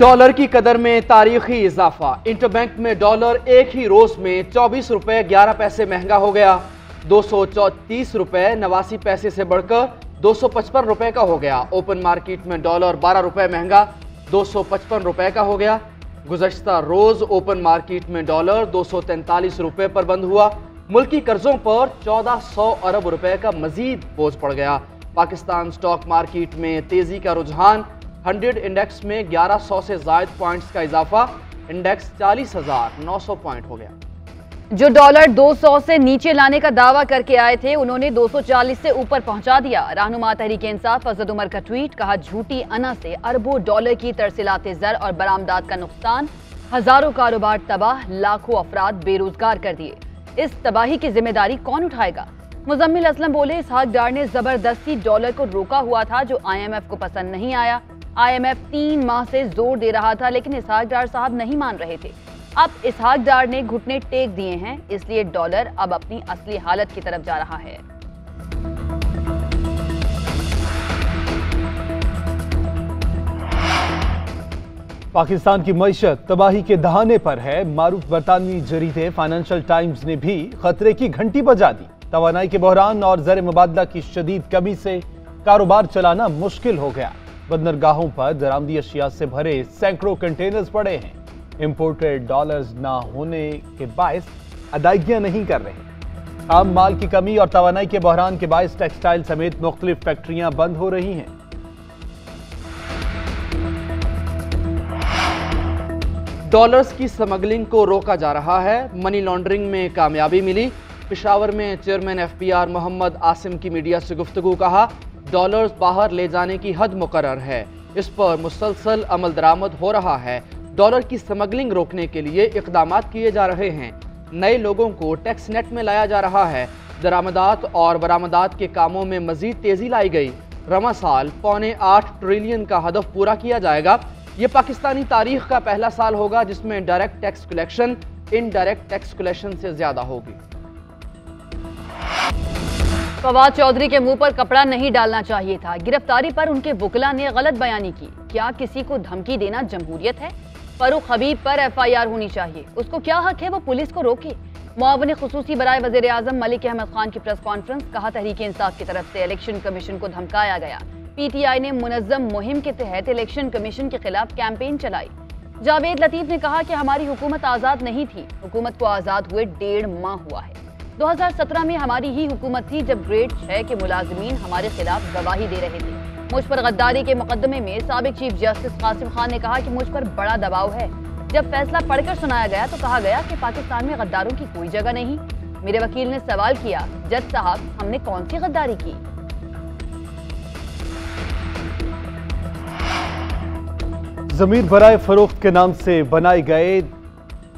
Dollar की कदर में तारीखी इजाफा। इंटरबैंक में डॉलर एक ही रोज में 24 रुपए 11 पैसे महंगा हो गया। 234 रुपए 89 पैसे से बढ़कर 255 रुपए का हो गया। ओपन मार्केट में डॉलर 12 रुपए महंगा 255 रुपए का हो गया। गुज़श्ता रोज ओपन मार्केट में डॉलर 243 रुपए पर बंद हुआ। मुल्की कर्जों पर 1400 अरब रुपए का मजीद बोझ पड़ गया। पाकिस्तान स्टॉक मार्केट में तेजी का रुझान। 100 इंडेक्स में 1100 से जायद पॉइंट्स का इजाफा। इंडेक्स 40,900 पॉइंट हो गया। जो डॉलर 200 से नीचे लाने का दावा करके आए थे उन्होंने 240 से ऊपर पहुंचा दिया। रहनुमा तहरीक इंसाफ असद उमर का ट्वीट, कहा झूठी अना से अरबों डॉलर की तरसीलाते ज़र और बरामदात का नुकसान, हजारों कारोबार तबाह, लाखों अफराद बेरोजगार कर दिए। इस तबाही की जिम्मेदारी कौन उठाएगा? मुजम्मिल असलम बोले, इसहाक डार ने जबरदस्ती डॉलर को रोका हुआ था जो IMF को पसंद नहीं आया। IMF 3 माह से जोर दे रहा था लेकिन इसहाक डार साहब नहीं मान रहे थे। अब इसहाक डार ने घुटने टेक दिए हैं, इसलिए डॉलर अब अपनी असली हालत की तरफ जा रहा है। पाकिस्तान की मईशत तबाही के दहाने पर है। मारूफ बरतानवी जरीदे फाइनेंशियल टाइम्स ने भी खतरे की घंटी बजा दी। तवानाई के बहरान और ज़र मुबादला की शदीद कमी से कारोबार चलाना मुश्किल हो गया। बंदरगाहों पर दरामदी अशिया से भरे सैकड़ों कंटेनर्स पड़े हैं। इंपोर्टेड डॉलर्स ना होने के बायस अदायगियां नहीं कर रहे। आम माल की कमी और तवानाई के बहरान के बायस टेक्सटाइल समेत मुख्तलिफ फैक्ट्रियां बंद हो रही हैं। डॉलर्स की स्मगलिंग को रोका जा रहा है। मनी लॉन्ड्रिंग में कामयाबी मिली। पेशावर में चेयरमैन FPR मोहम्मद आसिम की मीडिया से गुफ्तगू, कहा डॉलर्स बाहर ले जाने की हद मुकर्रर है, इस पर मुसलसल अमल दरामद हो रहा है। डॉलर की स्मगलिंग रोकने के लिए इक़दामात किए जा रहे हैं। नए लोगों को टैक्स नेट में लाया जा रहा है। दरामदात और बरामदात के कामों में मजीद तेजी लाई गई। रवा साल 7.25 ट्रिलियन का हदफ पूरा किया जाएगा। ये पाकिस्तानी तारीख का पहला साल होगा जिसमें direct tax collection indirect tax collection से ज्यादा होगी। फवाद चौधरी के मुंह पर कपड़ा नहीं डालना चाहिए था। गिरफ्तारी पर उनके वुकला ने गलत बयानी की। क्या किसी को धमकी देना जमहूरियत है? फरूख हबीब पर FIR होनी चाहिए। उसको क्या हक है वो पुलिस को रोके? मुआविन खुसूसी बराए वज़ीर आज़म मलिक अहमद खान की प्रेस कॉन्फ्रेंस, कहा तहरीक इंसाफ की तरफ से इलेक्शन कमीशन को धमकाया गया। PTI ने मुनज़्ज़म मुहिम के तहत इलेक्शन कमीशन के खिलाफ कैंपेन चलाई। जावेद लतीफ ने कहा कि हमारी हुकूमत आज़ाद नहीं थी, हुकूमत को आज़ाद हुए 1.5 माह हुआ है। 2017 में हमारी ही हुकूमत थी जब ग्रेड 6 के मुलाजिमीन हमारे खिलाफ गवाही दे रहे थे। मुझ पर गद्दारी के मुकदमे में साबिक चीफ जस्टिस कासिम खान ने कहा कि मुझ पर बड़ा दबाव है। जब फैसला पढ़कर सुनाया गया तो कहा गया कि पाकिस्तान में गद्दारों की कोई जगह नहीं। मेरे वकील ने सवाल किया, जज साहब हमने कौन सी गद्दारी की? जमीन बराए फरोख्त के नाम से बनाए गए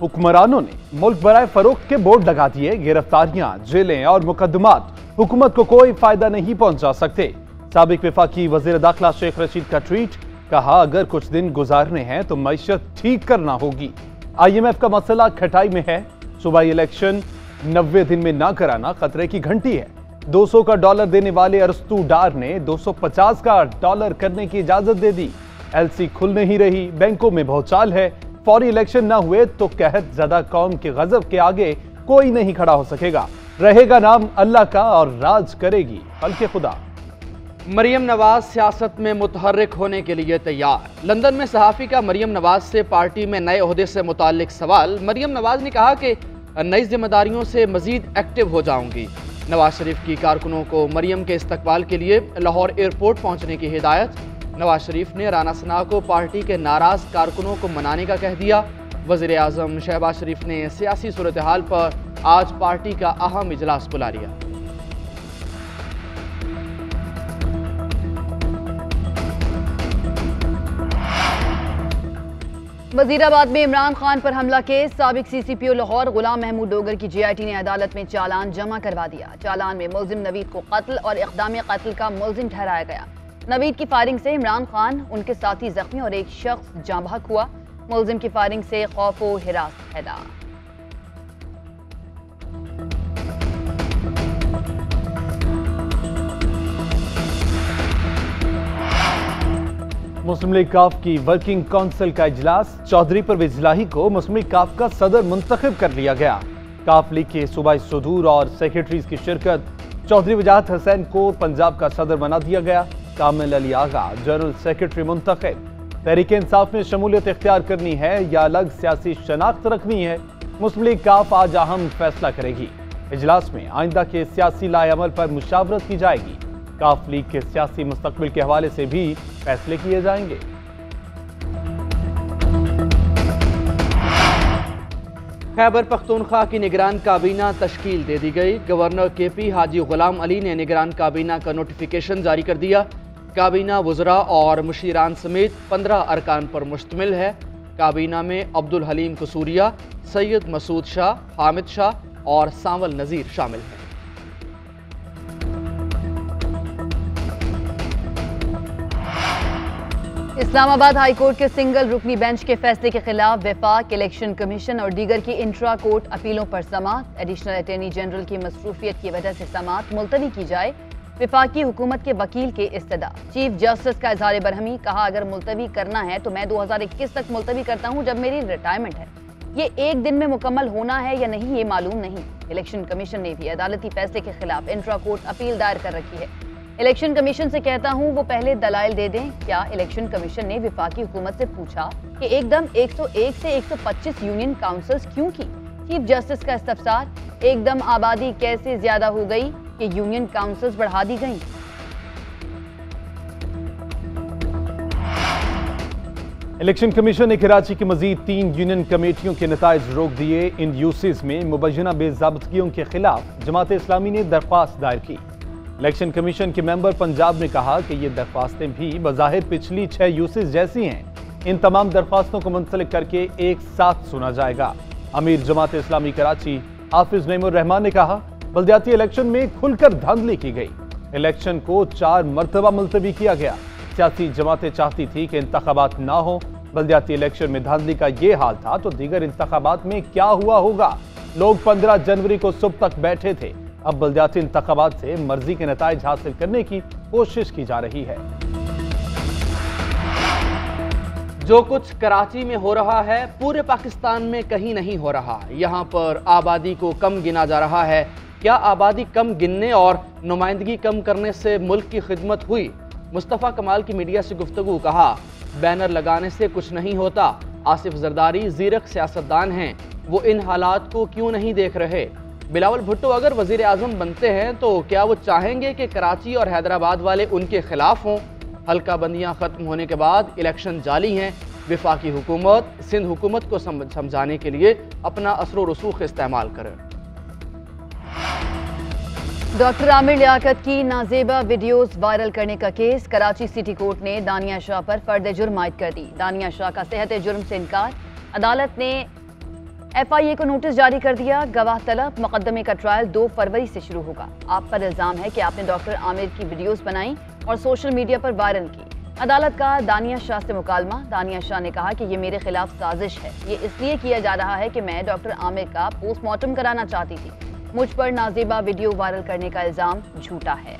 हुक्मरानों ने मुल्क बराए फरोख्त के बोर्ड लगा दिए। गिरफ्तारियां, जेलें और मुकदमात हुकूमत को कोई फायदा नहीं पहुंचा सकते। साबिक वफाकी वजीर दाखिला शेख रशीद का ट्वीट, कहा अगर कुछ दिन गुजारने हैं तो मईशत ठीक करना होगी। IMF का मसला खटाई में है। सूबाई इलेक्शन 90 दिन में ना कराना खतरे की घंटी है। 200 का डॉलर देने वाले अरस्तू डार ने 250 का डॉलर करने की इजाजत दे दी। LC खुल नहीं रही, बैंकों में भौचाल है। फौरी इलेक्शन ना हुए तो कहत ज़दा कौम के गजब के आगे कोई नहीं खड़ा हो सकेगा। रहेगा नाम अल्लाह का और राज करेगी खल्क़े खुदा। मरियम नवाज सियासत में मुतहर्रिक होने के लिए तैयार। लंदन में सहाफ़ी का मरियम नवाज से पार्टी में नए ओहदे से मुताल्लिक सवाल। मरियम नवाज ने कहा कि नई जिम्मेदारियों से मजीद एक्टिव हो जाऊंगी। नवाज शरीफ की कारकुनों को मरियम के इस्तकबाल के लिए लाहौर एयरपोर्ट पहुंचने की हिदायत। नवाज शरीफ ने राना सना को पार्टी के नाराज कारकुनों को मनाने का कह दिया। वज़ीर आज़म शहबाज शरीफ ने सियासी सूरत हाल पर आज पार्टी का अहम इजलास बुला लिया। वजीराबाद में इमरान खान पर हमला केस, साबिक CCPO लाहौर गुलाम महमूद डोगर की GIT ने अदालत में चालान जमा करवा दिया। चालान में मुल्जिम नवीद को कत्ल और इक़दाम कत्ल का मुल्जिम ठहराया गया। नवीद की फायरिंग से इमरान खान, उनके साथी जख्मी और एक शख्स जाँ बहक हुआ। मुल्जिम की फायरिंग से खौफ व हिरास पैदा। मुस्लिम लीग काफ की वर्किंग काउंसिल का इजलास, चौधरी परवेज इलाही को मुस्लिम लीग काफ का सदर मुंतखब कर लिया गया। काफ लीग के सूबाई सदूर और सेक्रेटरीज की शिरकत, चौधरी वजाहत हसैन को पंजाब का सदर बना दिया गया। कामिल अली आगा जनरल सेक्रेटरी मुंतखब। तहरीक इंसाफ में शमूलियत इख्तियार करनी है या अलग सियासी शनाख्त रखनी है, मुस्लिम लीग काफ आज अहम फैसला करेगी। इजलास में आइंदा के सियासी लाएअमल पर मुशावरत की जाएगी। काफ लीग के सियासी मुस्तकबिल के हवाले से भी फैसले किए जाएंगे। खैबर पख्तूनख्वा की निगरान काबीना तश्कील दे दी गई। गवर्नर KP हाजी गुलाम अली ने निगरान काबीना का नोटिफिकेशन जारी कर दिया। काबीना वज़रा और मुशीरान समेत 15 अरकान पर मुश्तमिल है। काबीना में अब्दुल हलीम कसूरिया, सैयद मसूद शाह, हामिद शाह और सांवल नज़ीर शामिल हैं। इस्लामाबाद हाई कोर्ट के सिंगल रुकनी बेंच के फैसले के खिलाफ वफाक, इलेक्शन कमीशन और दीगर की इंट्रा कोर्ट अपीलों पर समाअत। एडिशनल अटॉर्नी जनरल की मसरूफियत की वजह से समाअत मुलतवी की जाए। वफाकी हुकूमत के वकील के इस्तदा। चीफ जस्टिस का इजहार बरहमी, कहा अगर मुलतवी करना है तो मैं 2021 तक मुलतवी करता हूँ जब मेरी रिटायरमेंट है। ये एक दिन में मुकम्मल होना है या नहीं ये मालूम नहीं। इलेक्शन कमीशन ने भी अदालती फैसले के खिलाफ इंट्रा कोर्ट अपील दायर कर रखी है। इलेक्शन कमीशन से कहता हूं वो पहले दलाइल दे दें। क्या इलेक्शन कमीशन ने वफाकी हुकूमत से पूछा कि एकदम 101 से 125 यूनियन काउंसिल्स क्यों की? चीफ जस्टिस का इस्तफसार, एकदम आबादी कैसे ज्यादा हो गई कि यूनियन काउंसिल्स बढ़ा दी गई? इलेक्शन कमीशन ने कराची की मजीद 3 यूनियन कमेटियों के नताइज रोक दिए। इन यूसीज में मुबैना बेज़ाब्तगियों के खिलाफ जमात इस्लामी ने दरख्वास्त दायर की। इलेक्शन कमीशन के मेंबर पंजाब ने कहा कि ये दरख्वास्तें भी बज़ाहिर पिछली 6 यूसीज जैसी हैं। इन तमाम दरख्वास्तों को मुंसलिक करके एक साथ सुना जाएगा। अमीर जमात इस्लामी कराची हाफिज नईमुर रहमान ने कहा, बल्दियाती इलेक्शन में खुलकर धांधली की गई। इलेक्शन को 4 मरतबा मुलतवी किया गया। सियासी जमातें चाहती थी कि इंतखाबात ना हो। बल्दियाती इलेक्शन में धांधली का ये हाल था तो दीगर इंतखाबात में क्या हुआ होगा? लोग 15 जनवरी को सुबह तक बैठे थे। अब बल्दियाती इंतखाबात से मर्जी के नताइज हासिल करने की कोशिश की जा रही है। जो कुछ कराची में हो रहा है पूरे पाकिस्तान में कहीं नहीं हो रहा। यहाँ पर आबादी को कम गिना जा रहा है। क्या आबादी कम गिनने और नुमाइंदगी कम करने से मुल्क की खिदमत हुई? मुस्तफ़ा कमाल की मीडिया से गुफ्तगू, कहा बैनर लगाने से कुछ नहीं होता। आसिफ जरदारी ज़ीरक सियासतदान हैं, वो इन हालात को क्यों नहीं देख रहे? बिलावल भुट्टो अगर वज़ीर आज़म बनते हैं तो क्या वो चाहेंगे कि कराची और हैदराबाद वाले उनके खिलाफ हों? हल्का बंदियाँ ख़त्म होने के बाद इलेक्शन जाली हैं। वफाकी हुकूमत सिंध हुकूमत को समझाने के लिए अपना असर रसूख इस्तेमाल करें। डॉक्टर आमिर लियाकत की नाजेबा वीडियोस वायरल करने का केस। कराची सिटी कोर्ट ने दानिया शाह पर फर्द जुर्म आयद कर दी। दानिया शाह का सेहत जुर्म से इनकार। अदालत ने FIA को नोटिस जारी कर दिया। गवाह तलब मुकदमे का ट्रायल 2 फरवरी से शुरू होगा। आप पर इल्जाम है कि आपने डॉक्टर आमिर की वीडियोस बनाई और सोशल मीडिया पर वायरल की। अदालत का दानिया शाह से मुकालमा। दानिया शाह ने कहा कि ये मेरे खिलाफ साजिश है। ये इसलिए किया जा रहा है कि मैं डॉक्टर आमिर का पोस्टमार्टम कराना चाहती थी। मुझ पर नाजेबा वीडियो वायरल करने का इल्जाम झूठा है।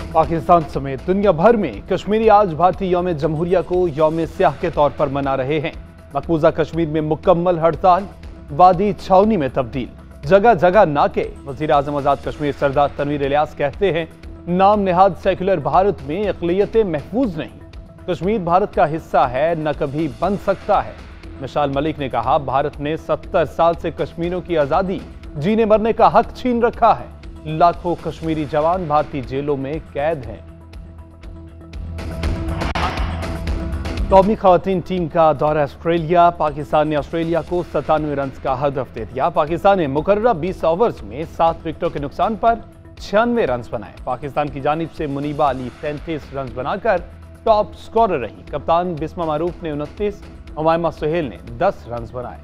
पाकिस्तान समेत दुनिया भर में कश्मीरी आज भारतीय यौम जमहूरिया को यौम स्याह के तौर पर मना रहे हैं। मकबूजा कश्मीर में मुकम्मल हड़ताल, वादी छावनी में तब्दील, जगह जगह नाके। वजीर आजम आजाद कश्मीर सरदार तनवीर इलियास कहते हैं, नाम नेहाद सेकुलर भारत में अक़लियतें महफूज नहीं। कश्मीर भारत का हिस्सा है, न कभी बन सकता है। मिसाल मलिक ने कहा, भारत ने 70 साल से कश्मीरियों की आज़ादी, जीने मरने का हक छीन रखा है। लाखों कश्मीरी जवान भारतीय जेलों में कैद हैं। कौमी खवातीन टीम का दौरा ऑस्ट्रेलिया। पाकिस्तान ने ऑस्ट्रेलिया को 97 रन का हदफ दे दिया। पाकिस्तान ने मुकर्ररा 20 ओवर्स में 7 विकेटों के नुकसान पर 96 रन बनाए। पाकिस्तान की जानिब से मुनीबा अली 33 रन बनाकर टॉप स्कोरर रही। कप्तान बिस्मा मारूफ ने 29, हुमायमा सुहेल ने 10 रन बनाए।